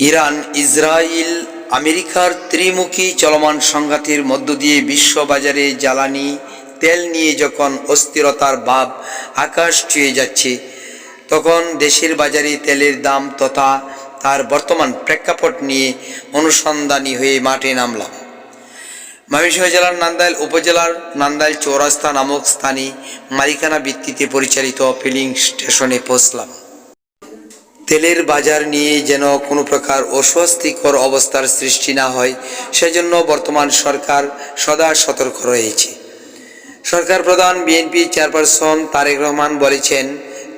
Iran, Israel, আমেরিকার ত্রিমুখী চলমান সংঘাতের মধ্য দিয়ে বিশ্ববাজারে জ্বালানি তেল নিয়ে যখন অস্থিরতার ভাব আকাশ ছুঁয়ে যাচ্ছে, তখন দেশের বাজারে তেলের দাম তথা তার বর্তমান প্রেক্ষাপট নিয়ে অনুসন্ধানী হয়ে মাঠে নামলাম। ময়মনসিংহ জেলার নান্দাইল উপজেলার নান্দাইল চৌরাস্তা নামক স্থানে মালিকানা ভিত্তিতে পরিচালিত ফিলিং স্টেশনে পৌঁছলাম। তেলের বাজার নিয়ে যেন কোনো প্রকার অস্বস্তিকর অবস্থার সৃষ্টি না হয়, সেজন্য বর্তমান সরকার সদা সতর্ক রয়েছে। সরকার প্রধান বিএনপি চেয়ারপারসন তারেক রহমান বলেছেন,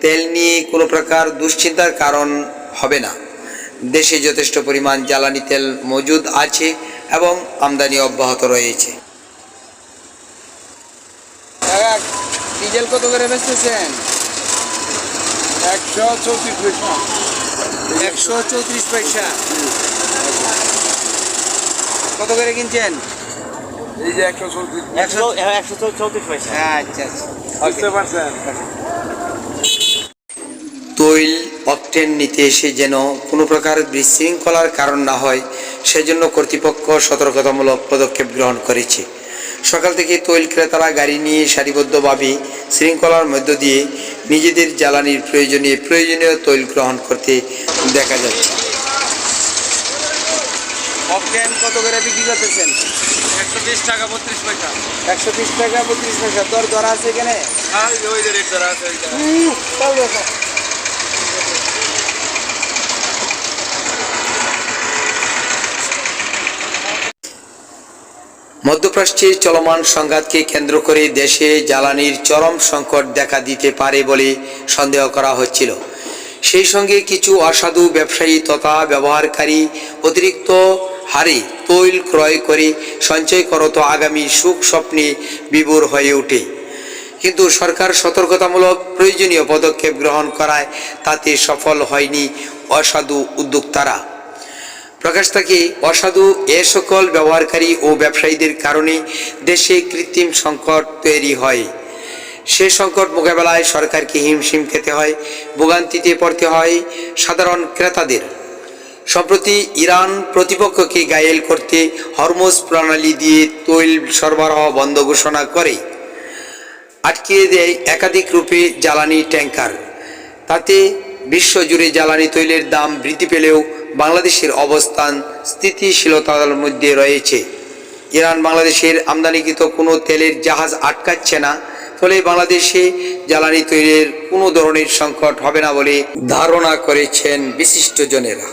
তেল নিয়ে কোনো প্রকার দুশ্চিন্তার কারণ হবে না। দেশে যথেষ্ট পরিমাণ জ্বালানি তেল মজুদ আছে এবং আমদানি অব্যাহত রয়েছে। ডিজেল কত করে বেচতেছেন? 134 পয়সা। 134 পয়সা। কত করে কিনছেন? এই যে 134 134 পয়সা। আচ্ছা, বুঝতে পারছেন? তৈল অকটেন নিতে এসে যেন কোনো প্রকার বিশৃঙ্খলার কারণ না হয়, সেজন্য কর্তৃপক্ষ সতর্কতামূলক পদক্ষেপ গ্রহণ করেছে। সকাল থেকে তৈল ক্রেতারা গাড়ি নিয়ে সারিবদ্ধভাবে শৃঙ্খলার মধ্য দিয়ে নিজেদের জ্বালানির প্রয়োজনীয় তৈল গ্রহণ করতে দেখা যাচ্ছে। অকটেন কত করে বিক্রি করতেছেন? 120 টাকা 32 পয়সা। 120 টাকা 32 পয়সা। দর ধরা আছে এখানে? হ্যাঁ, ওই যে রেট ধরা আছে ওইটা। মধ্যপ্রাচ্যের চলমান সংঘাতকে কেন্দ্র করে দেশে জ্বালানির চরম সংকট দেখা দিতে পারে বলে সন্দেহ করা হচ্ছিল। সেই সঙ্গে কিছু অসাধু ব্যবসায়ী তথা ব্যবহারকারী অতিরিক্ত হারে তৈল ক্রয় করে সঞ্চয় করত আগামী সুখ স্বপ্নে বিভোর হয়ে ওঠে। কিন্তু সরকার সতর্কতামূলক প্রয়োজনীয় পদক্ষেপ গ্রহণ করায় তাতে সফল হয়নি অসাধু উদ্যোক্তারা। প্রকাশ থাকে, অসাধু এ সকল ব্যবহারকারী ও ব্যবসায়ীদের কারণে দেশে কৃত্রিম সংকট তৈরি হয়। সে সংকট মোকাবেলায় সরকারকে হিমশিম খেতে হয়, ভোগান্তিতে পড়তে হয় সাধারণ ক্রেতাদের। সম্প্রতি ইরান প্রতিপক্ষকে ঘায়েল করতে হরমুজ প্রণালী দিয়ে তৈল সরবরাহ বন্ধ ঘোষণা করে আটকে দেয় একাধিক রূপে জ্বালানি ট্যাঙ্কার। তাতে বিশ্বজুড়ে জ্বালানি তৈলের দাম বৃদ্ধি পেলেও বাংলাদেশের অবস্থান স্থিতিশীলতার মধ্যে রয়েছে। ইরান বাংলাদেশের আমদানিকৃত কোনো তেলের জাহাজ আটকাচ্ছে না, ফলে বাংলাদেশে জ্বালানি তৈলের কোনো ধরনের সংকট হবে না বলে ধারণা করেছেন বিশিষ্টজনেরা।